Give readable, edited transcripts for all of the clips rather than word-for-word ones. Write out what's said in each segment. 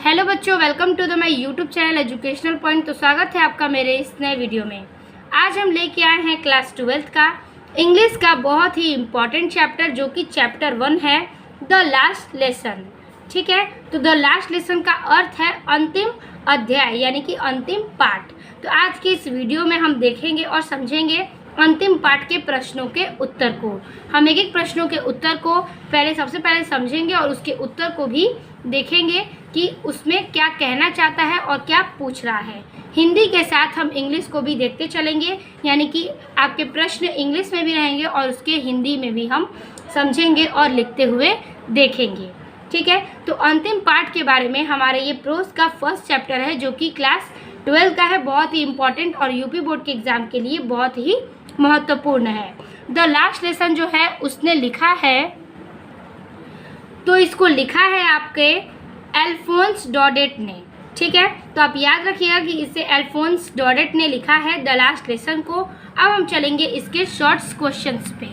Hello बच्चों, welcome to the my YouTube channel Educational Point. तो स्वागत है आपका मेरे इस नए वीडियो में। आज हम लेके आए हैं क्लास 12th का इंग्लिश का बहुत ही इम्पॉर्टेंट चैप्टर, जो कि चैप्टर 1 है, द लास्ट लेसन। ठीक है, तो द लास्ट लेसन का अर्थ है अंतिम अध्याय, यानी कि अंतिम पाठ। तो आज के इस वीडियो में हम देखेंगे और समझेंगे अंतिम पाठ के प्रश्नों के उत्तर को। हम एक एक प्रश्नों के उत्तर को सबसे पहले समझेंगे और उसके उत्तर को भी देखेंगे कि उसमें क्या कहना चाहता है और क्या पूछ रहा है। हिंदी के साथ हम इंग्लिश को भी देखते चलेंगे, यानी कि आपके प्रश्न इंग्लिश में भी रहेंगे और उसके हिंदी में भी हम समझेंगे और लिखते हुए देखेंगे। ठीक है, तो अंतिम पाठ के बारे में हमारे ये प्रोज का फर्स्ट चैप्टर है, जो कि क्लास 12 का है, बहुत ही इम्पॉर्टेंट और यूपी बोर्ड के एग्ज़ाम के लिए बहुत ही महत्वपूर्ण है। द लास्ट लेसन जो है उसने लिखा है, तो इसको लिखा है आपके अल्फोंस डॉडेट ने। ठीक है, तो आप याद रखिएगा कि इसे अल्फोंस डॉडेट ने लिखा है द लास्ट लेसन को। अब हम चलेंगे इसके शॉर्ट्स क्वेश्चंस पे।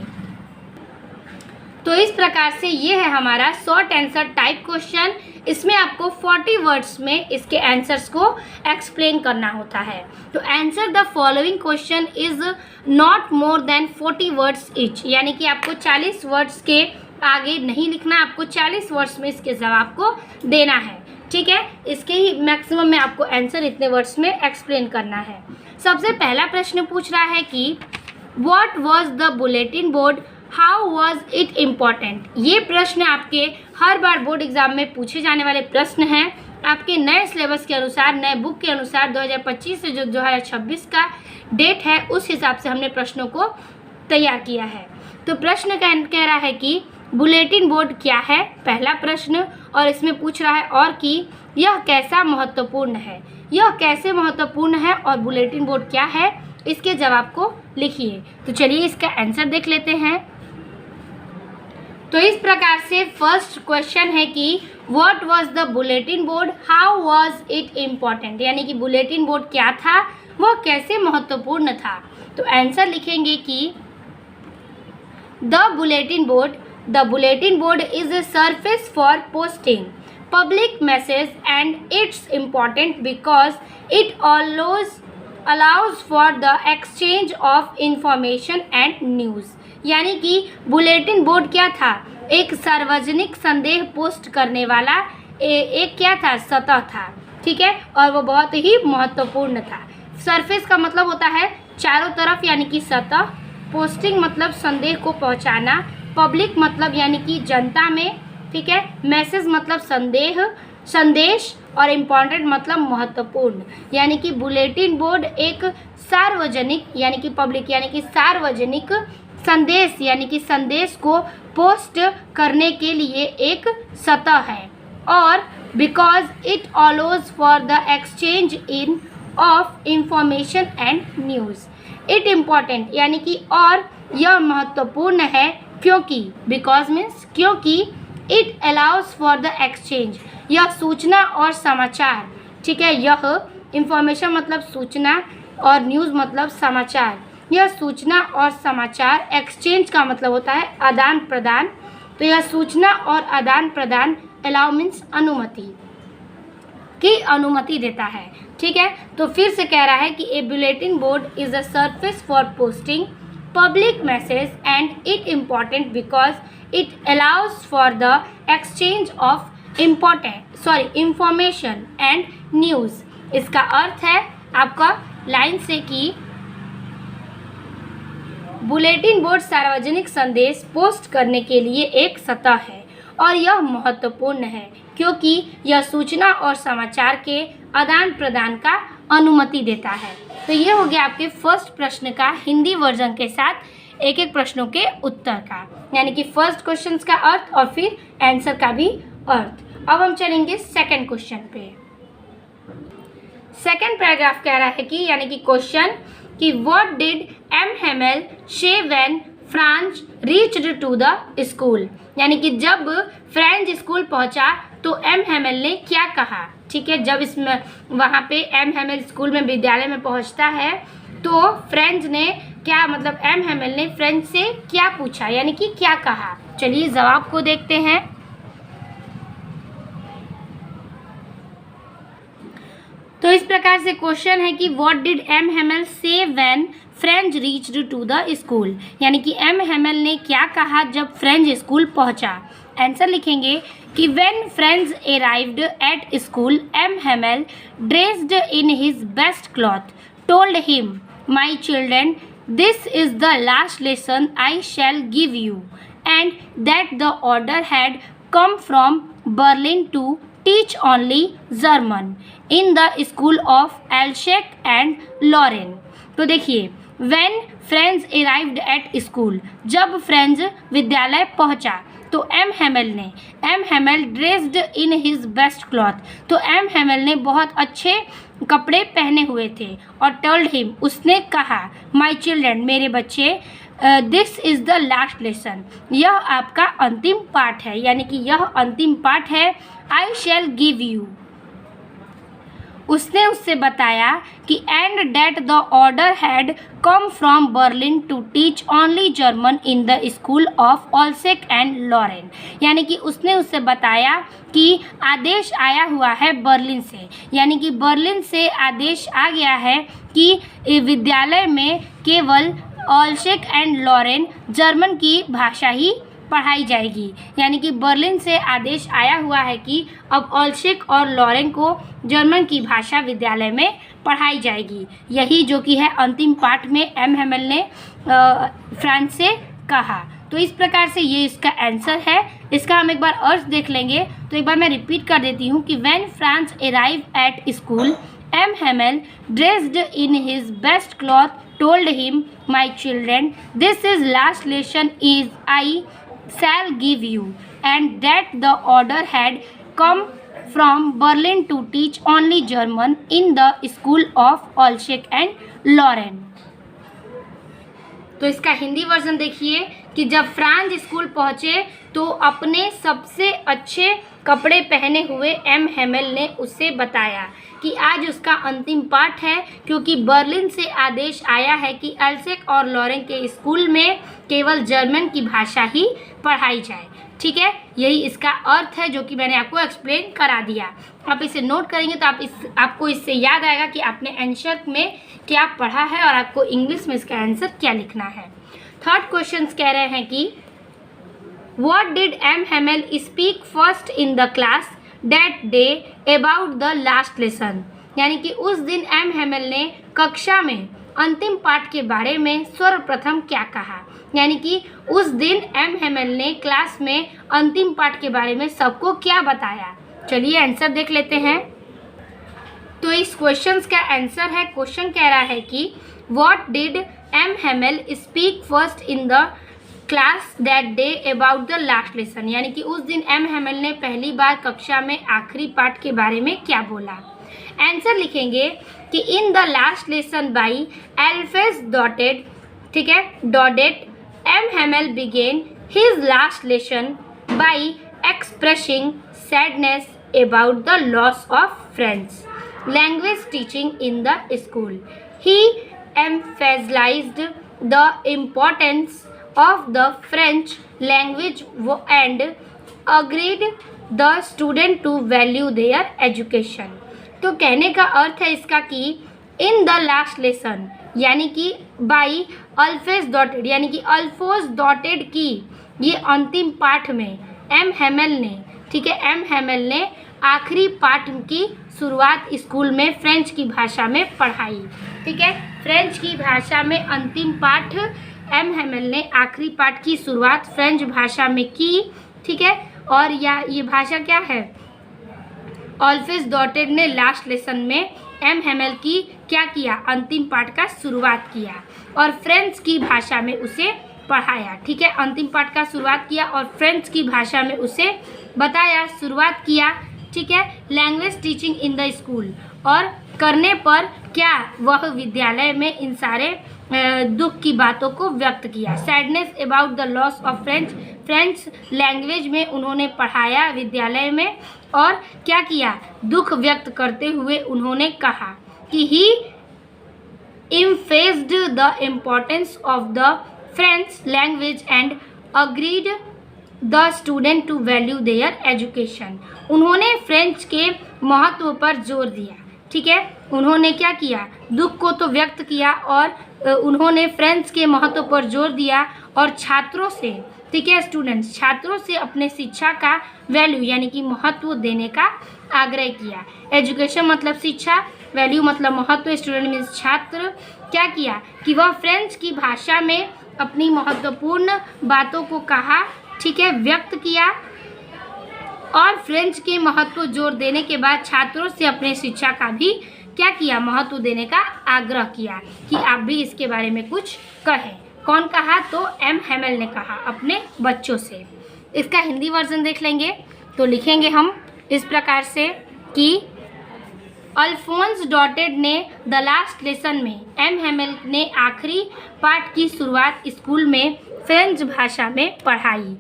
तो इस प्रकार से ये है हमारा शॉर्ट आंसर टाइप क्वेश्चन। इसमें आपको 40 वर्ड्स में इसके आंसर्स को एक्सप्लेन करना होता है। तो answer the following question is not more than 40 words each, यानी कि आपको 40 वर्ड्स के आगे नहीं लिखना, आपको 40 वर्ड्स में इसके जवाब को देना है। ठीक है, इसके ही मैक्सिमम में आपको आंसर इतने वर्ड्स में एक्सप्लेन करना है। सबसे पहला प्रश्न पूछ रहा है कि what was the bulletin board, how was it important. ये प्रश्न आपके हर बार बोर्ड एग्जाम में पूछे जाने वाले प्रश्न हैं। आपके नए सिलेबस के अनुसार, नए बुक के अनुसार 2025 से जो 2026 का डेट है, उस हिसाब से हमने प्रश्नों को तैयार किया है। तो प्रश्न कह रहा है कि बुलेटिन बोर्ड क्या है, पहला प्रश्न, और इसमें पूछ रहा है और कि यह कैसा महत्वपूर्ण है। यह कैसे महत्वपूर्ण है और बुलेटिन बोर्ड क्या है, इसके जवाब को लिखिए। तो चलिए इसका आंसर देख लेते हैं। तो इस प्रकार से फर्स्ट क्वेश्चन है कि what was the bulletin board, how was it important, यानी कि बुलेटिन बोर्ड क्या था, वह कैसे महत्वपूर्ण था। तो आंसर लिखेंगे कि the bulletin board is a surface for posting public message, and it's important because it allows for the exchange of information and news। यानी कि बुलेटिन बोर्ड क्या था, एक सार्वजनिक संदेश पोस्ट करने वाला एक क्या था, सतह था। ठीक है, और वो बहुत ही महत्वपूर्ण था। सरफेस का मतलब होता है चारों तरफ, यानी कि सतह। पोस्टिंग मतलब संदेश को पहुंचाना। पब्लिक मतलब यानी कि जनता में। ठीक है, मैसेज मतलब संदेश, और इम्पॉर्टेंट मतलब महत्वपूर्ण। यानी कि बुलेटिन बोर्ड एक सार्वजनिक, यानी कि पब्लिक यानी कि सार्वजनिक संदेश, यानी कि संदेश को पोस्ट करने के लिए एक सतह है। और because it allows for the exchange of information and news. It important यानी कि और यह महत्वपूर्ण है क्योंकि, बिकॉज मीन्स क्योंकि, it allows for the exchange, यह सूचना और समाचार। ठीक है, यह इंफॉर्मेशन मतलब सूचना और न्यूज़ मतलब समाचार। यह सूचना और समाचार, एक्सचेंज का मतलब होता है आदान प्रदान। तो यह सूचना और आदान प्रदान, अलाउ मीन्स अनुमति की अनुमति देता है। ठीक है, तो फिर से कह रहा है कि a bulletin board is a surface for posting public message and it important because it allows for the exchange of information and news। इसका अर्थ है आपका लाइन से कि बुलेटिन बोर्ड सार्वजनिक संदेश पोस्ट करने के लिए एक सतह है और यह महत्वपूर्ण है क्योंकि यह सूचना और समाचार के आदान प्रदान का अनुमति देता है। तो ये हो गया आपके फर्स्ट प्रश्न का हिंदी वर्जन के साथ एक एक प्रश्नों के उत्तर का, यानी कि फर्स्ट क्वेश्चन का अर्थ और फिर आंसर का भी अर्थ। अब हम चलेंगे सेकंड क्वेश्चन पे। सेकंड पैराग्राफ कह रहा है कि, यानी कि क्वेश्चन कि what did M Hamel say when Franz reached to the school, यानी कि जब फ्रेंच स्कूल पहुंचा तो एम हेमेल ने क्या कहा। ठीक है, जब इसमें वहाँ पे एम हेमेल स्कूल में, विद्यालय में पहुँचता है तो फ्रेंच ने क्या, मतलब एम हेमेल ने फ्रेंच से क्या पूछा, यानी कि क्या कहा। चलिए जवाब को देखते हैं। तो इस प्रकार से क्वेश्चन है कि what did M Hamel say when Franz reached to the school, यानी कि एम हेमल ने क्या कहा जब फ्रेंच स्कूल पहुंचा। आंसर लिखेंगे कि when French arrived at school M Hamel dressed in his best cloth told him my children this is the last lesson I shall give you and that the order had come from Berlin to teach only German in the school of Alschek and Loren। तो देखिए, when French arrived at school, जब French विद्यालय पहुंचा तो M Hamel dressed in his best cloth, तो M Hamel ने बहुत अच्छे कपड़े पहने हुए थे और टोल्ड हिम, उसने कहा, माय चिल्ड्रन, मेरे बच्चे, this is the last lesson, यह आपका अंतिम पाठ है, यानी कि यह अंतिम पाठ है। आई शैल गिव यू, उसने उससे बताया कि and that the order had come from Berlin to teach only German in the school of Alsace and Lorraine, यानी कि उसने उससे बताया कि आदेश आया हुआ है बर्लिन से, यानी कि बर्लिन से आदेश आ गया है कि विद्यालय में केवल ऑल्सेक एंड लॉरेन जर्मन की भाषा ही पढ़ाई जाएगी, यानी कि बर्लिन से आदेश आया हुआ है कि अब ऑल्सेक और लॉरेन को जर्मन की भाषा विद्यालय में पढ़ाई जाएगी। यही जो कि है अंतिम पाठ में एम हेमल ने फ्रांस से कहा। तो इस प्रकार से ये इसका आंसर है। इसका हम एक बार अर्थ देख लेंगे। तो एक बार मैं रिपीट कर देती हूँ कि when France arrive at school M Hamel dressed in his best cloth told him, my children, this is last lesson is I shall give you, and that the order had come from Berlin to teach only German in the school of Olschek and Loren। तो इसका Hindi version देखिए कि जब France school पहुँचे तो अपने सबसे अच्छे कपड़े पहने हुए एम हेमल ने उससे बताया कि आज उसका अंतिम पाठ है, क्योंकि बर्लिन से आदेश आया है कि अल्सेक और लॉरेन के स्कूल में केवल जर्मन की भाषा ही पढ़ाई जाए। ठीक है, यही इसका अर्थ है जो कि मैंने आपको एक्सप्लेन करा दिया। आप इसे नोट करेंगे तो आपको इससे याद आएगा कि आपने आंसर में क्या पढ़ा है और आपको इंग्लिश में इसका आंसर क्या लिखना है। थर्ड क्वेश्चन कह रहे हैं कि what did M Hamel speak first in the class that day about the last lesson, यानी कि उस दिन एम हेमल ने कक्षा में अंतिम पाठ के बारे में सर्वप्रथम क्या कहा, यानी कि उस दिन एम हेमल ने क्लास में अंतिम पाठ के बारे में सबको क्या बताया। चलिए आंसर देख लेते हैं। तो इस क्वेश्चन का आंसर है, क्वेश्चन कह रहा है कि what did M Hamel speak first in the class that day about the last lesson, यानी कि उस दिन एम हेमल ने पहली बार कक्षा में आखिरी पाठ के बारे में क्या बोला। आंसर लिखेंगे कि in the last lesson by Alphonse Daudet, ठीक है, Daudet M Hamel began his last lesson by expressing sadness about the loss of French language teaching in the school. He emphasized the importance of the French language and agreed the student to value their education। तो कहने का अर्थ है इसका कि in the last lesson, यानी कि by अल्फेस dotted, यानी कि अल्फोस डॉटेड की ये अंतिम पाठ में एम हेमल ने, ठीक है, एम हेमल ने आखिरी पाठ की शुरुआत स्कूल में फ्रेंच की भाषा में पढ़ाई। ठीक है, फ्रेंच की भाषा में अंतिम पाठ एम हेमल ने आखिरी पाठ की शुरुआत फ्रेंच भाषा में की। ठीक है, और ये भाषा क्या है, अल्फेस डॉटेड ने लास्ट लेसन में एम हेमल की क्या किया, अंतिम पाठ का शुरुआत किया और फ्रेंच की भाषा में उसे पढ़ाया। ठीक है, अंतिम पाठ का शुरुआत किया और फ्रेंच की भाषा में उसे बताया, शुरुआत किया। ठीक है, language teaching in the school, और करने पर क्या, वह विद्यालय में इन सारे दुख की बातों को व्यक्त किया। Sadness about the loss of French language में उन्होंने पढ़ाया विद्यालय में, और क्या किया, दुख व्यक्त करते हुए उन्होंने कहा कि ही emphasized the importance of the French language and agreed the student to value their education। उन्होंने फ्रेंच के महत्व पर जोर दिया, ठीक है, उन्होंने क्या किया, दुख को तो व्यक्त किया और उन्होंने फ्रेंड्स के महत्व पर जोर दिया और छात्रों से, ठीक है स्टूडेंट्स, छात्रों से अपने शिक्षा का वैल्यू यानी कि महत्व देने का आग्रह किया। एजुकेशन मतलब शिक्षा, वैल्यू मतलब महत्व, स्टूडेंट मीन्स छात्र। क्या किया कि वह फ्रेंच की भाषा में अपनी महत्वपूर्ण बातों को कहा, ठीक है, व्यक्त किया और फ्रेंच के महत्व जोर देने के बाद छात्रों से अपने शिक्षा का भी क्या किया, महत्व देने का आग्रह किया कि आप भी इसके बारे में कुछ कहें। कौन कहा, तो एम हेमेल ने कहा अपने बच्चों से। इसका हिंदी वर्जन देख लेंगे तो लिखेंगे हम इस प्रकार से कि अल्फोंस डॉटेड ने द लास्ट लेसन में एम हेमेल ने आखिरी पाठ की शुरुआत स्कूल में फ्रेंच भाषा में पढ़ाई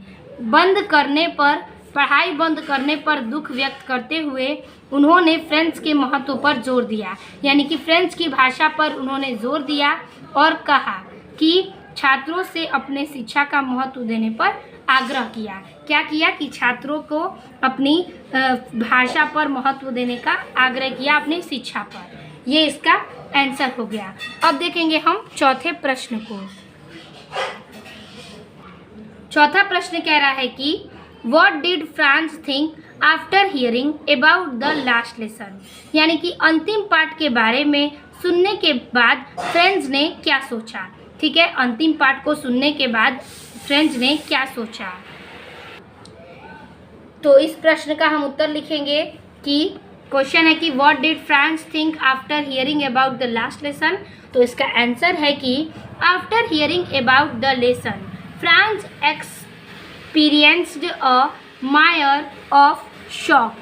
बंद करने पर दुख व्यक्त करते हुए उन्होंने फ्रेंच के महत्व पर जोर दिया, यानी कि फ्रेंच की भाषा पर उन्होंने जोर दिया और कहा कि छात्रों से अपने शिक्षा का महत्व देने पर आग्रह किया। क्या किया कि छात्रों को अपनी भाषा पर महत्व देने का आग्रह किया, अपनी शिक्षा पर। ये इसका आंसर हो गया। अब देखेंगे हम चौथे प्रश्न को। चौथा प्रश्न कह रहा है कि What did Franz think after hearing about the last lesson? यानी कि अंतिम पाठ के बारे में सुनने के बाद फ्रेंच ने क्या सोचा। ठीक है, अंतिम पाठ को सुनने के बाद फ्रेंच ने क्या सोचा। तो इस प्रश्न का हम उत्तर लिखेंगे कि क्वेश्चन है कि What did Franz think after hearing about the last lesson? तो इसका आंसर है कि After hearing about the lesson, Franz experienced a mire of shock,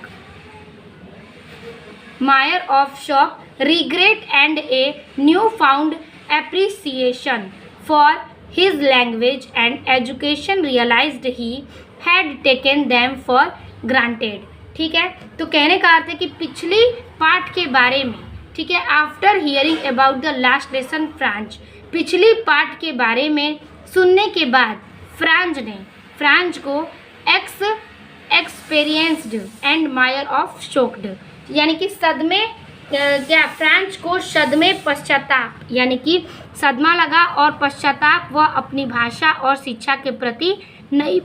regret and a newfound appreciation for his language and education, realized he had taken them for granted। ठीक है, तो कहने का अर्थ है कि पिछली पाठ के बारे में, ठीक है, after hearing about the last lesson French, पिछली पाठ के बारे में सुनने के बाद फ्रांच को experienced and Mayar of shocked, यानी कि सदमे, क्या फ्रांच को सदमे पश्चाताप, यानी कि सदमा लगा और पश्चाताप वह अपनी भाषा और शिक्षा के प्रति नई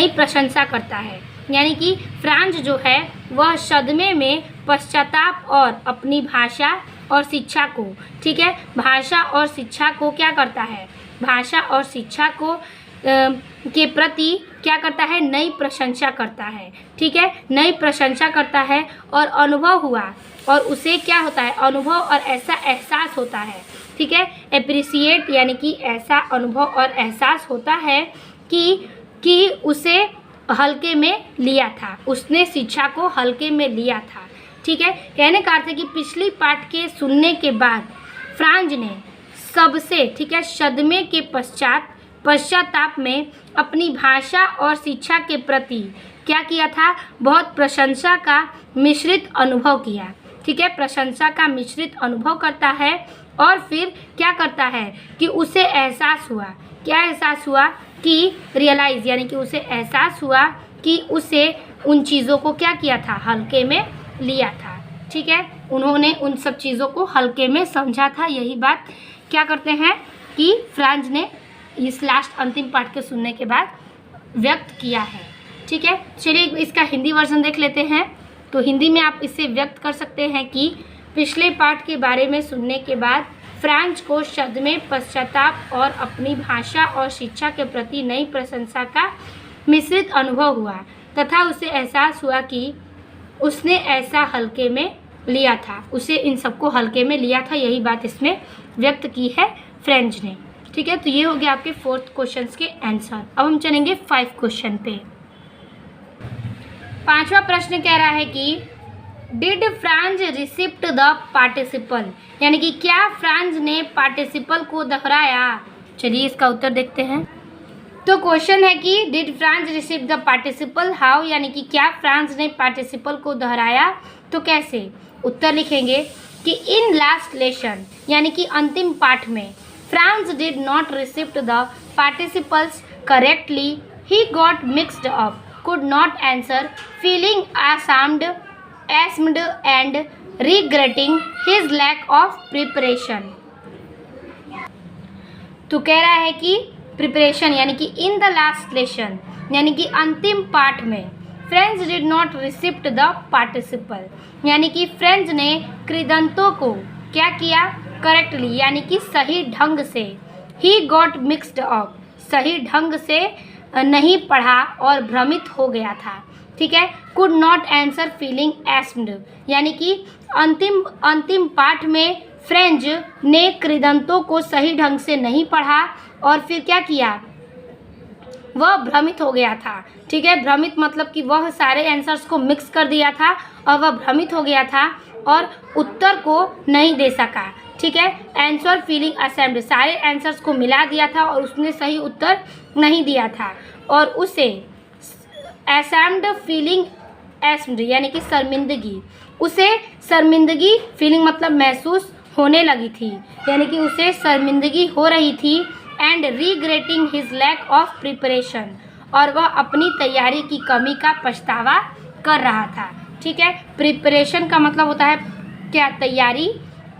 प्रशंसा करता है। यानी कि फ्रांच जो है वह सदमे में पश्चाताप और अपनी भाषा और शिक्षा को, ठीक है, भाषा और शिक्षा को क्या करता है, भाषा और शिक्षा को के प्रति क्या करता है, नई प्रशंसा करता है। ठीक है, नई प्रशंसा करता है और अनुभव हुआ और उसे क्या होता है, अनुभव और ऐसा एहसास होता है। ठीक है, एप्रिसिएट यानी कि ऐसा अनुभव और एहसास होता है कि उसे हल्के में लिया था, उसने शिक्षा को हल्के में लिया था। ठीक है, कहने का अर्थ है कि पिछली पाठ के सुनने के बाद फ्रांच ने सबसे, ठीक है, सदमे के पश्चाताप में अपनी भाषा और शिक्षा के प्रति क्या किया था, बहुत प्रशंसा का मिश्रित अनुभव किया। ठीक है, प्रशंसा का मिश्रित अनुभव करता है और फिर क्या करता है कि उसे एहसास हुआ, क्या एहसास हुआ कि रियलाइज़, यानी कि उसे एहसास हुआ कि उसे उन चीज़ों को क्या किया था, हल्के में लिया था। ठीक है, उन्होंने उन सब चीज़ों को हल्के में समझा था। यही बात क्या करते हैं कि फ्रांच ने इस लास्ट अंतिम पाठ के सुनने के बाद व्यक्त किया है। ठीक है, चलिए इसका हिंदी वर्जन देख लेते हैं। तो हिंदी में आप इसे व्यक्त कर सकते हैं कि पिछले पाठ के बारे में सुनने के बाद फ्रांच को सदमे पश्चाताप और अपनी भाषा और शिक्षा के प्रति नई प्रशंसा का मिश्रित अनुभव हुआ तथा उसे एहसास हुआ कि उसने ऐसा हल्के में लिया था, उसे इन सबको हल्के में लिया था। यही बात इसमें व्यक्त की है फ्रेंच ने। ठीक है, तो ये हो गया आपके 4th क्वेश्चन के आंसर। अब हम चलेंगे 5 क्वेश्चन पे। 5वां प्रश्न कह रहा है कि did French receipt the participle, यानी कि क्या फ्रांच ने पार्टिसिपल को दोहराया। चलिए इसका उत्तर देखते हैं। तो क्वेश्चन है कि did French receive the participle how, यानी कि क्या फ्रांच ने पार्टिसिपल को दोहराया, तो कैसे। उत्तर लिखेंगे कि इन लास्ट लेसन, यानी कि अंतिम पाठ में French did not receive the participles correctly, he got mixed up, could not answer, feeling ashamed ashamed and regretting his lack of preparation। तो कह रहा है कि प्रिपरेशन यानी कि इन द लास्ट लेसन यानी कि अंतिम पाठ में French did not recite the participle यानी कि फ्रेंच ने कृदंतों को क्या किया करेक्टली यानी कि सही ढंग से। ही गॉट मिक्सड अप सही ढंग से नहीं पढ़ा और भ्रमित हो गया था। ठीक है। कुड नॉट आंसर फीलिंग एस्म्ड यानी कि अंतिम पाठ में फ्रेंच ने कृदंतों को सही ढंग से नहीं पढ़ा और फिर क्या किया वह भ्रमित हो गया था। ठीक है। भ्रमित मतलब कि वह सारे आंसर्स को मिक्स कर दिया था और वह भ्रमित हो गया था और उत्तर को नहीं दे सका। ठीक है। आंसर फीलिंग असेम्ड सारे आंसर्स को मिला दिया था और उसने सही उत्तर नहीं दिया था और उसे असेम्ड फीलिंग एस्म्ड यानी कि शर्मिंदगी उसे शर्मिंदगी फीलिंग मतलब महसूस होने लगी थी यानी कि उसे शर्मिंदगी हो रही थी and regretting his lack of preparation और वह अपनी तैयारी की कमी का पछतावा कर रहा था। ठीक है। प्रिपरेशन का मतलब होता है क्या तैयारी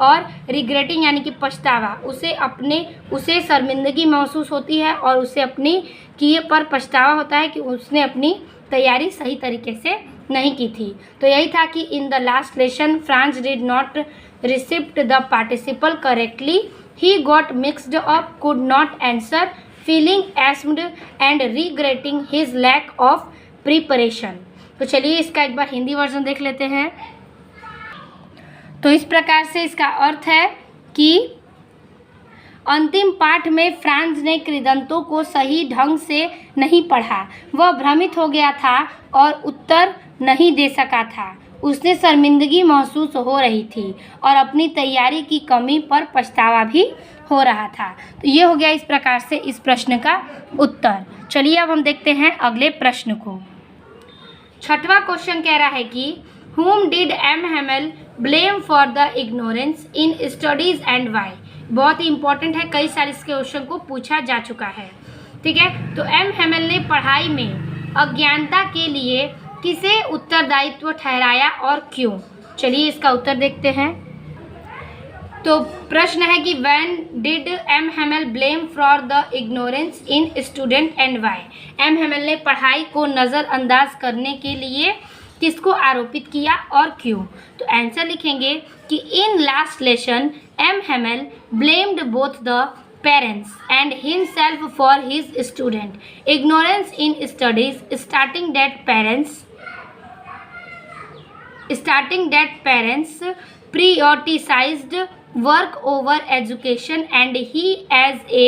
और रिग्रेटिंग यानी कि पछतावा उसे शर्मिंदगी महसूस होती है और उसे अपनी किए पर पछतावा होता है कि उसने अपनी तैयारी सही तरीके से नहीं की थी। तो यही था कि in the last lesson France did not recite the participle correctly he got mixed up could not answer feeling ashamed and regretting his lack of preparation. तो चलिए इसका एक बार हिंदी वर्जन देख लेते हैं। तो इस प्रकार से इसका अर्थ है कि अंतिम पाठ में फ्रांस ने कृदंतों को सही ढंग से नहीं पढ़ा, वह भ्रमित हो गया था और उत्तर नहीं दे सका था। उसने शर्मिंदगी महसूस हो रही थी और अपनी तैयारी की कमी पर पछतावा भी हो रहा था। तो ये हो गया इस प्रकार से इस प्रश्न का उत्तर। चलिए अब हम देखते हैं अगले प्रश्न को। छठवां क्वेश्चन कह रहा है कि whom did M. Hamel blame for the ignorance in studies and why। बहुत ही इंपॉर्टेंट है, कई सारे इसके क्वेश्चन को पूछा जा चुका है। ठीक है। तो एम हेमेल ने पढ़ाई में अज्ञानता के लिए किसे उत्तरदायित्व ठहराया और क्यों। चलिए इसका उत्तर देखते हैं। तो प्रश्न है कि when did M Hamel blame for the ignorance in student and why. M Hamel ने पढ़ाई को नज़रअंदाज करने के लिए किसको आरोपित किया और क्यों। तो आंसर लिखेंगे कि in last lesson M Hamel blamed both the parents and himself for his student ignorance in studies starting that parents prioritized work over education and he as a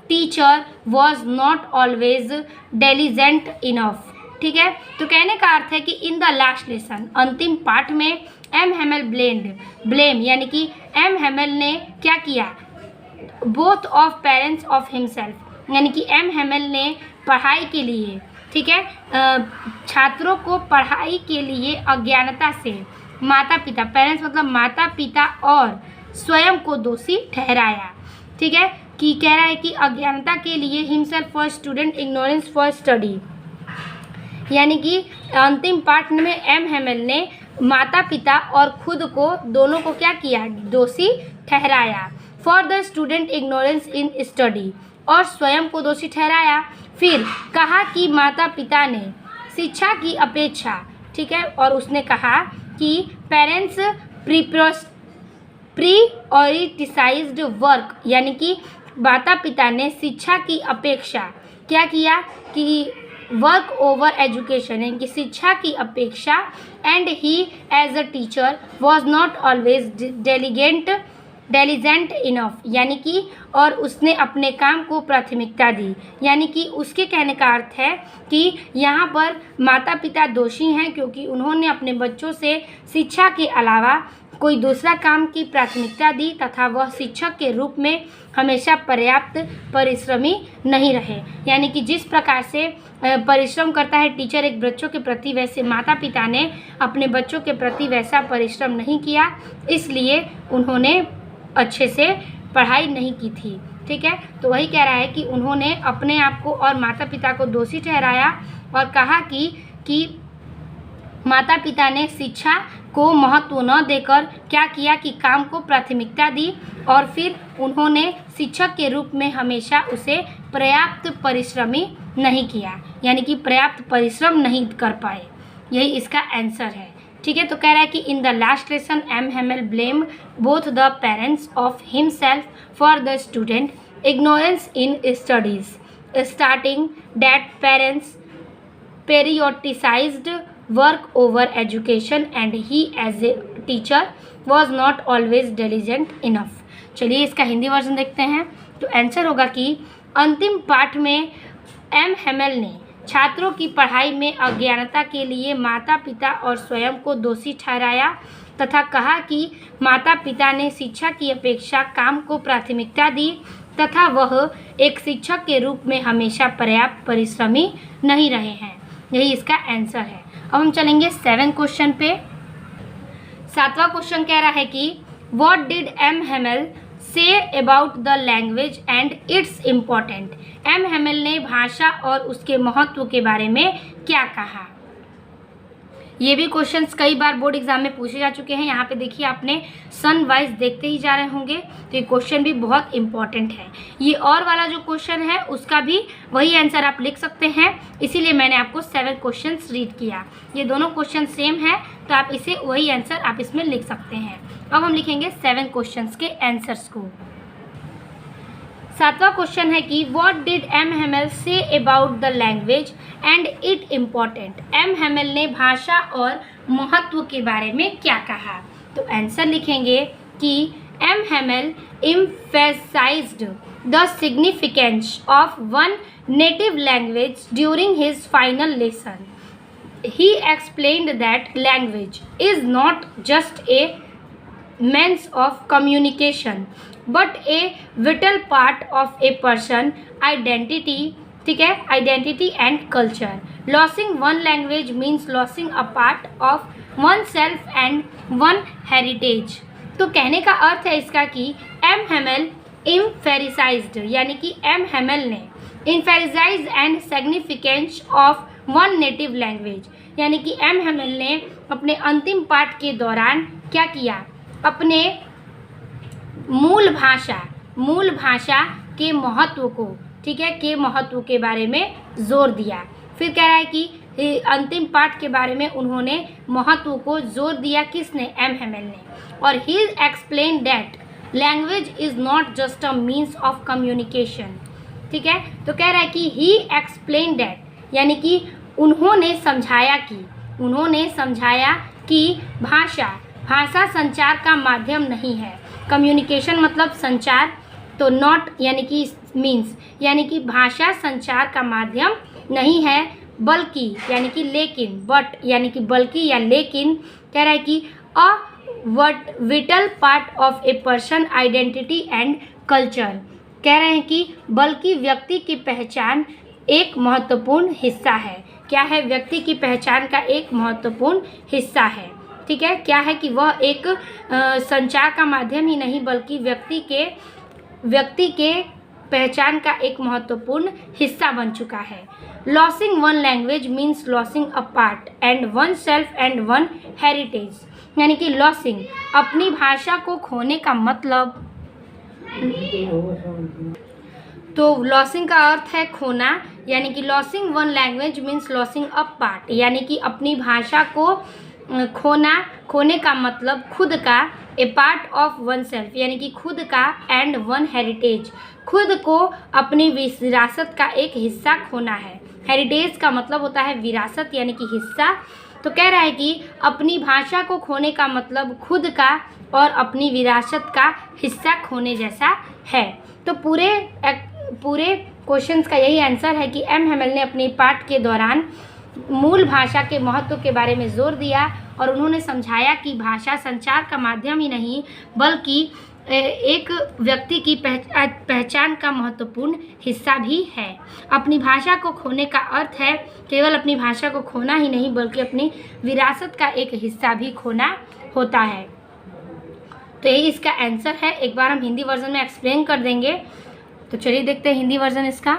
teacher was not always diligent enough। ठीक है। तो कहने का अर्थ है कि in the last lesson अंतिम पाठ में एम हेमेल ब्लेम यानी कि एम हेमेल ने क्या किया both of parents of himself यानी कि एम हेमेल ने पढ़ाई के लिए ठीक है छात्रों को पढ़ाई के लिए अज्ञानता से माता पिता पेरेंट्स मतलब माता पिता और स्वयं को दोषी ठहराया। ठीक है। कि कह रहा है कि अज्ञानता के लिए himself for student ignorance for study यानी कि अंतिम पाठ में एम हेमेल ने माता पिता और खुद को दोनों को क्या किया दोषी ठहराया। For the student ignorance in study और स्वयं को दोषी ठहराया। फिर कहा कि माता पिता ने शिक्षा की अपेक्षा ठीक है और उसने कहा कि पेरेंट्स प्रीऑरिटाइज्ड वर्क यानी कि माता पिता ने शिक्षा की अपेक्षा क्या किया कि वर्क ओवर एजुकेशन यानी कि शिक्षा की अपेक्षा and he as a teacher was not always diligent enough यानी कि और उसने अपने काम को प्राथमिकता दी यानी कि उसके कहने का अर्थ है कि यहाँ पर माता पिता दोषी हैं क्योंकि उन्होंने अपने बच्चों से शिक्षा के अलावा कोई दूसरा काम की प्राथमिकता दी तथा वह शिक्षक के रूप में हमेशा पर्याप्त परिश्रमी नहीं रहे। यानी कि जिस प्रकार से परिश्रम करता है टीचर एक बच्चों के प्रति वैसे माता पिता ने अपने बच्चों के प्रति वैसा परिश्रम नहीं किया, इसलिए उन्होंने अच्छे से पढ़ाई नहीं की थी। ठीक है। तो वही कह रहा है कि उन्होंने अपने आप को और माता पिता को दोषी ठहराया और कहा कि माता पिता ने शिक्षा को महत्व न देकर क्या किया कि काम को प्राथमिकता दी और फिर उन्होंने शिक्षक के रूप में हमेशा उसे पर्याप्त परिश्रमी नहीं किया, यानी कि पर्याप्त परिश्रम नहीं कर पाए। यही इसका आंसर है। ठीक है, तो कह रहा है कि in the last lesson M Hamel blame both the parents of himself for the student ignorance in studies, starting that parents prioritized work over education and he as a teacher was not always diligent enough। चलिए इसका Hindi version देखते हैं। तो answer होगा कि अंतिम पाठ में एम हेमेल ने छात्रों की पढ़ाई में अज्ञानता के लिए माता पिता और स्वयं को दोषी ठहराया तथा कहा कि माता पिता ने शिक्षा की अपेक्षा काम को प्राथमिकता दी तथा वह एक शिक्षक के रूप में हमेशा पर्याप्त परिश्रमी नहीं रहे हैं। यही इसका आंसर है। अब हम चलेंगे 7 क्वेश्चन पे। 7वां क्वेश्चन कह रहा है कि what did M Hamel say about the language and its important. M Hamel ने भाषा और उसके महत्व के बारे में क्या कहा। ये भी क्वेश्चंस कई बार बोर्ड एग्जाम में पूछे जा चुके हैं। यहाँ पे देखिए आपने सन वाइज देखते ही जा रहे होंगे, तो ये क्वेश्चन भी बहुत इंपॉर्टेंट है। ये और वाला जो क्वेश्चन है उसका भी वही आंसर आप लिख सकते हैं, इसीलिए मैंने आपको 7 क्वेश्चंस रीड किया। ये दोनों क्वेश्चन सेम है, तो आप इसे वही आंसर आप इसमें लिख सकते हैं। अब हम लिखेंगे 7 क्वेश्चंस के आंसर्स को। 7वां क्वेश्चन है कि what did M Hamel say about the language and it important. M Hamel ने भाषा और महत्व के बारे में क्या कहा। तो आंसर लिखेंगे कि M Hamel emphasized the significance of one native language during his final lesson. He explained that language is not just a means of communication but a vital part of a person identity। ठीक है, identity and culture। losing one language means losing a part of oneself and one heritage। तो कहने का अर्थ है इसका कि M Hamel emphasized यानी कि एम हेमेल ने emphasize and significance of one native language यानी कि एम हेमेल ने अपने अंतिम पाठ के दौरान क्या किया, अपने मूल भाषा के महत्व को, ठीक है, के महत्व के बारे में जोर दिया। फिर कह रहा है कि अंतिम पाठ के बारे में उन्होंने महत्व को जोर दिया, किसने, एम हेमेल ने। और he explain that language is not just a means of communication. ठीक है, तो कह रहा है कि ही एक्सप्लेन दैट यानी कि उन्होंने समझाया कि भाषा संचार का माध्यम नहीं है। कम्युनिकेशन मतलब संचार, तो नॉट यानी कि मीन्स यानी कि भाषा संचार का माध्यम नहीं है, बल्कि यानी कि लेकिन, बट यानी कि बल्कि या लेकिन, कह रहा है कि a vital part of a person identity and culture. कह रहे हैं कि बल्कि व्यक्ति की पहचान एक महत्वपूर्ण हिस्सा है। क्या है, व्यक्ति की पहचान का एक महत्वपूर्ण हिस्सा है। ठीक है, क्या है कि वह एक संचार का माध्यम ही नहीं बल्कि व्यक्ति के पहचान का एक महत्वपूर्ण हिस्सा बन चुका है। Losing one language means losing a part and one self and one heritage यानी कि लॉसिंग अपनी भाषा को खोने का मतलब, तो लॉसिंग का अर्थ है खोना, यानी कि losing one language means losing a part यानी कि अपनी भाषा को खोने का मतलब खुद का, ए पार्ट ऑफ वन सेल्फ यानी कि खुद का, एंड वन हेरिटेज खुद को अपनी विरासत का एक हिस्सा खोना है। हेरिटेज का मतलब होता है विरासत यानी कि हिस्सा। तो कह रहा है कि अपनी भाषा को खोने का मतलब खुद का और अपनी विरासत का हिस्सा खोने जैसा है। तो पूरे क्वेश्चंस का यही आंसर है कि एम हेमेल ने अपने पाठ के दौरान मूल भाषा के महत्व के बारे में जोर दिया और उन्होंने समझाया कि भाषा संचार का माध्यम ही नहीं बल्कि एक व्यक्ति की पहचान का महत्वपूर्ण हिस्सा भी है। अपनी भाषा को खोने का अर्थ है केवल अपनी भाषा को खोना ही नहीं बल्कि अपनी विरासत का एक हिस्सा भी खोना होता है। तो यही इसका आंसर है। एक बार हम हिंदी वर्जन में एक्सप्लेन कर देंगे। तो चलिए देखते हैं हिंदी वर्जन इसका।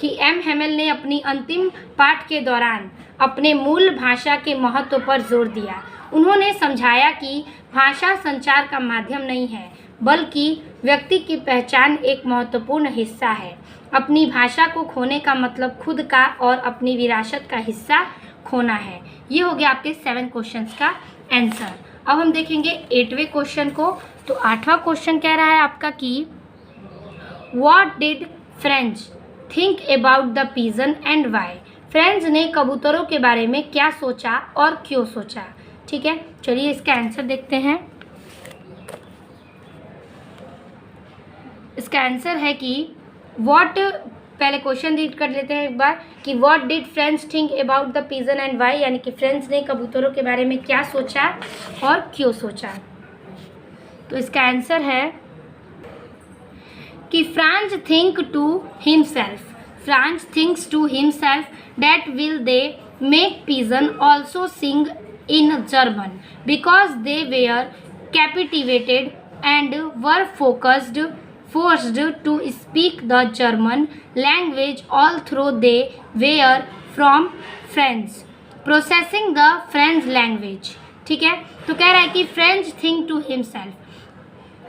कि एम हेमेल ने अपनी अंतिम पाठ के दौरान अपने मूल भाषा के महत्व पर जोर दिया। उन्होंने समझाया कि भाषा संचार का माध्यम नहीं है, बल्कि व्यक्ति की पहचान एक महत्वपूर्ण हिस्सा है। अपनी भाषा को खोने का मतलब खुद का और अपनी विरासत का हिस्सा खोना है। ये हो गया आपके 7 क्वेश्चंस का आंसर। अब हम देखेंगे 8वें क्वेश्चन को। तो 8वां क्वेश्चन कह रहा है आपका कि what did Franz think about the pigeon and why. Franz ने कबूतरों के बारे में क्या सोचा और क्यों सोचा। ठीक है, चलिए इसका आंसर देखते हैं। इसका आंसर है कि व्हाट, पहले क्वेश्चन रीड कर लेते हैं एक बार कि what did Franz think about the pigeon and why, यानी कि फ्रेंच ने कबूतरों के बारे में क्या सोचा और क्यों सोचा। तो इसका आंसर है कि Franz think to himself, Franz thinks to himself that will they make pigeon also sing in German because they were captivated and were forced to speak the German language although they were from France processing the French language। ठीक है, तो कह रहा है कि French think to himself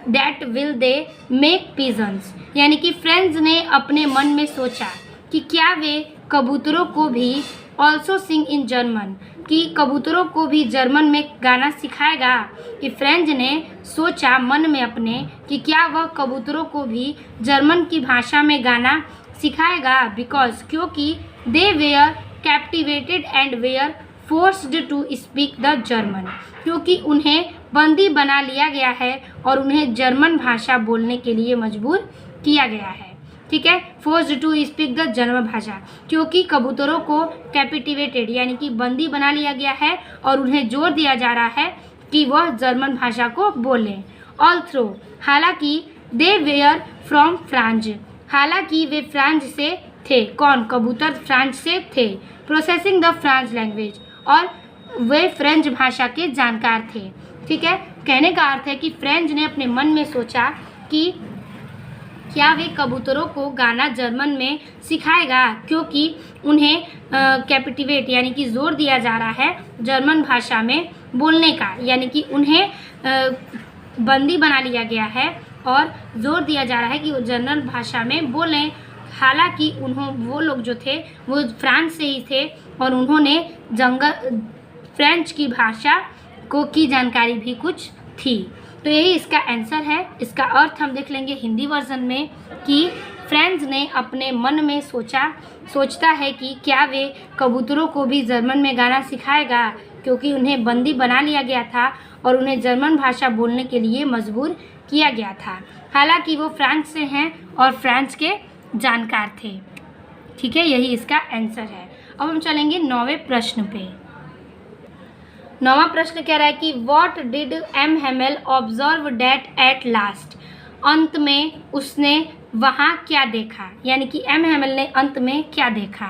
that will they make pigeons, यानी कि French ने अपने मन में सोचा कि क्या वे कबूतरों को भी ऑल्सो सिंग इन जर्मन, कि कबूतरों को भी जर्मन में गाना सिखाएगा। कि फ्रेंच ने सोचा मन में अपने कि क्या वह कबूतरों को भी जर्मन की भाषा में गाना सिखाएगा। बिकॉज, क्योंकि they were captivated and were forced to speak the German, क्योंकि उन्हें बंदी बना लिया गया है और उन्हें जर्मन भाषा बोलने के लिए मजबूर किया गया है। ठीक है, forced to speak the German भाषा, क्योंकि कबूतरों को कैपिटिवेटेड यानी कि बंदी बना लिया गया है और उन्हें जोर दिया जा रहा है कि वह जर्मन भाषा को बोलें। ऑल थ्रो, हालांकि दे वेयर फ्रॉम फ्रांस, हालांकि वे फ्रांस से थे। कौन? कबूतर फ्रांस से थे। प्रोसेसिंग द फ्रांस लैंग्वेज, और वे फ्रेंच भाषा के जानकार थे। ठीक है, कहने का अर्थ है कि फ्रेंच ने अपने मन में सोचा कि क्या वे कबूतरों को गाना जर्मन में सिखाएगा, क्योंकि उन्हें कैपिटिवेट यानी कि जोर दिया जा रहा है जर्मन भाषा में बोलने का, यानी कि उन्हें बंदी बना लिया गया है और जोर दिया जा रहा है कि वो जर्मन भाषा में बोलें। हालांकि वो लोग जो थे वो फ्रांस से ही थे और उन्होंने फ्रेंच की भाषा को की जानकारी भी कुछ थी। तो यही इसका आंसर है। इसका अर्थ हम देख लेंगे हिंदी वर्जन में कि फ्रेंच ने अपने मन में सोचता है कि क्या वे कबूतरों को भी जर्मन में गाना सिखाएगा, क्योंकि उन्हें बंदी बना लिया गया था और उन्हें जर्मन भाषा बोलने के लिए मजबूर किया गया था। हालांकि वो फ्रांस से हैं और फ्रांस के जानकार थे। ठीक है, यही इसका आंसर है। अब हम चलेंगे 9वें प्रश्न पे। 9वां प्रश्न कह रहा है कि what did M Hamel observe that at last, अंत में उसने वहाँ क्या देखा, यानी कि एम हेमेल ने अंत में क्या देखा।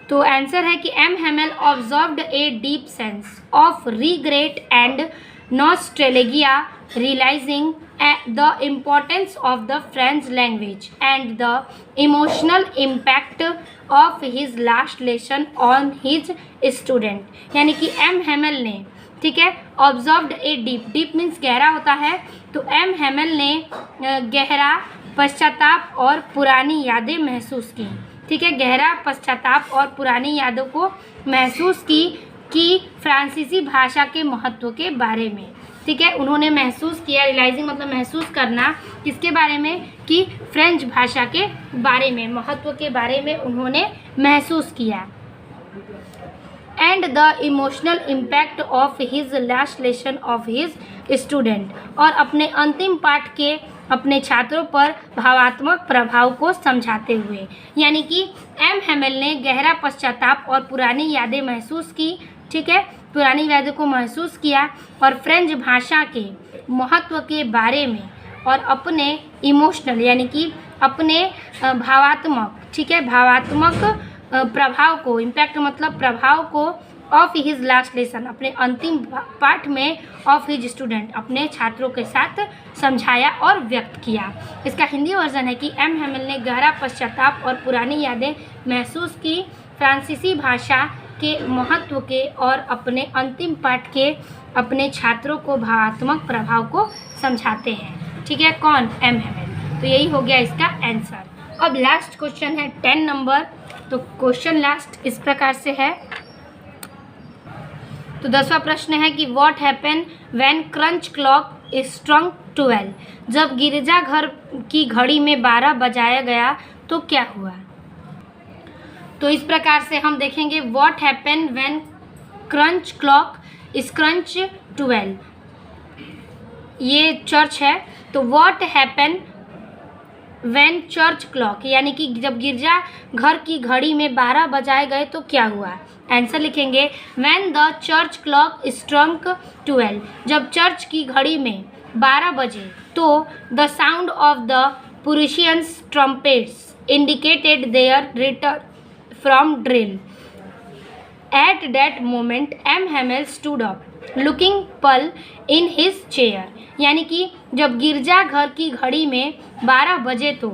तो आंसर है कि M Hamel observed a deep sense of regret and nostalgia, realising the importance of the French language and the emotional impact of his last lesson on his student। यानी कि एम हेमेल ने, ठीक है, observed a deep, deep means गहरा होता है, तो M Hamel ने गहरा पश्चाताप और पुरानी यादें महसूस की। ठीक है, गहरा पश्चाताप और पुरानी यादों को महसूस की कि फ्रांसीसी भाषा के महत्व के बारे में। ठीक है, उन्होंने महसूस किया, रियलाइजिंग मतलब महसूस करना, किसके बारे में? कि फ्रेंच भाषा के बारे में, महत्व के बारे में उन्होंने महसूस किया। And the emotional impact of his last lesson of his student, और अपने अंतिम पाठ के अपने छात्रों पर भावात्मक प्रभाव को समझाते हुए। यानी कि एम हेमेल ने गहरा पश्चाताप और पुरानी यादें महसूस की। ठीक है, पुरानी यादों को महसूस किया और फ्रेंच भाषा के महत्व के बारे में और अपने इमोशनल यानी कि अपने भावात्मक, ठीक है, भावात्मक प्रभाव को, इम्पैक्ट मतलब प्रभाव को ऑफ हिज लास्ट लेसन, अपने अंतिम पाठ में ऑफ हिज स्टूडेंट, अपने छात्रों के साथ समझाया और व्यक्त किया। इसका हिंदी वर्जन है कि एम हेमिल ने गहरा पश्चाताप और पुरानी यादें महसूस की, फ्रांसीसी भाषा के महत्व के और अपने अंतिम पाठ के अपने छात्रों को भावात्मक प्रभाव को समझाते हैं। ठीक है, कौन? एम हेमिल। तो यही हो गया इसका आंसर। अब लास्ट क्वेश्चन है 10 नंबर। तो क्वेश्चन लास्ट इस प्रकार से है। तो 10वां प्रश्न है कि what happen when crunch clock स्ट्रंग 12, जब गिरजाघर की घड़ी में 12 बजाया गया तो क्या हुआ? तो इस प्रकार से हम देखेंगे what happen when crunch clock scrunch 12, ये चर्च है। तो what happen when church clock, यानी कि जब गिरजा घर की घड़ी में 12 बजाए गए तो क्या हुआ? आंसर लिखेंगे when the church clock struck 12, जब चर्च की घड़ी में 12 बजे तो the sound of the Prussians trumpets indicated their return from drill. At that moment M Hamel stood up looking pale in his chair, यानी कि जब गिरजा घर की घड़ी में 12 बजे तो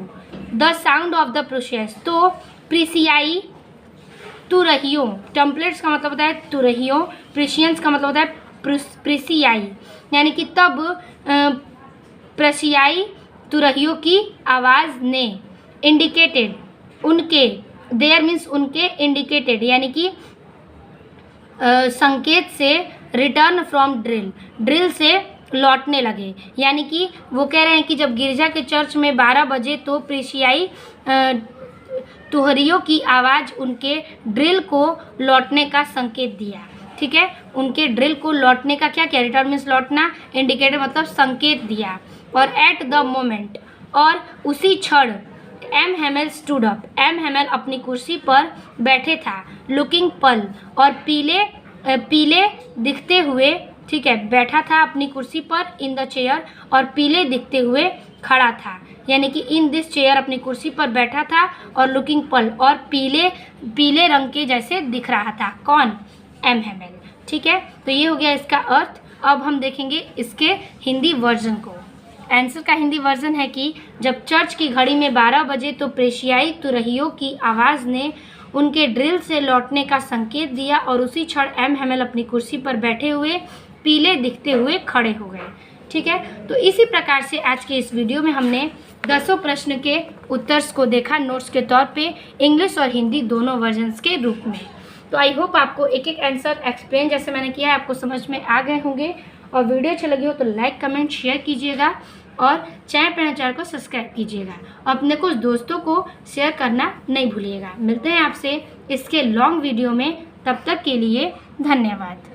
the sound of the process, तो प्रिसियाई तुरहियों, टेम्पलेट्स का मतलब होता है तुरहियों, प्रिशियंस का मतलब होता है प्रिसियाई, यानी कि तब प्रिसियाई तुरहियों की आवाज़ ने इंडिकेटेड, उनके, देयर मीन्स उनके, इंडिकेटेड यानी कि संकेत से, रिटर्न फ्रॉम ड्रिल, ड्रिल से लौटने लगे। यानी कि वो कह रहे हैं कि जब गिरजा के चर्च में 12 बजे तो प्रिसियाई तुहरियों की आवाज़ उनके ड्रिल को लौटने का संकेत दिया। ठीक है, उनके ड्रिल को लौटने का क्या किया? रिटर्न मीन्स लौटना, इंडिकेटर मतलब संकेत दिया। और एट द मोमेंट, और उसी क्षण, M Hamel stood up, M Hamel अपनी कुर्सी पर बैठे था, लुकिंग पल, और पीले दिखते हुए, ठीक है, बैठा था अपनी कुर्सी पर, इन द चेयर, और पीले दिखते हुए खड़ा था, यानी कि इन दिस चेयर, अपनी कुर्सी पर बैठा था और लुकिंग पल, और पीले रंग के जैसे दिख रहा था। कौन? एम हेमिल। ठीक है, तो ये हो गया इसका अर्थ। अब हम देखेंगे इसके हिंदी वर्जन को। आंसर का हिंदी वर्जन है कि जब चर्च की घड़ी में 12 बजे तो प्रेशियाई तुरहियों की आवाज़ ने उनके ड्रिल से लौटने का संकेत दिया और उसी क्षण एम हेमिल अपनी कुर्सी पर बैठे हुए पीले दिखते हुए खड़े हो गए। ठीक है, तो इसी प्रकार से आज के इस वीडियो में हमने 10 प्रश्न के उत्तर्स को देखा नोट्स के तौर पे, इंग्लिश और हिंदी दोनों वर्जन्स के रूप में। तो आई होप आपको एक एक आंसर एक्सप्लेन जैसे मैंने किया है आपको समझ में आ गए होंगे। और वीडियो अच्छी लगी हो तो लाइक, कमेंट, शेयर कीजिएगा और चैनल को सब्सक्राइब कीजिएगा। अपने कुछ दोस्तों को शेयर करना नहीं भूलिएगा। मिलते हैं आपसे इसके लॉन्ग वीडियो में, तब तक के लिए धन्यवाद।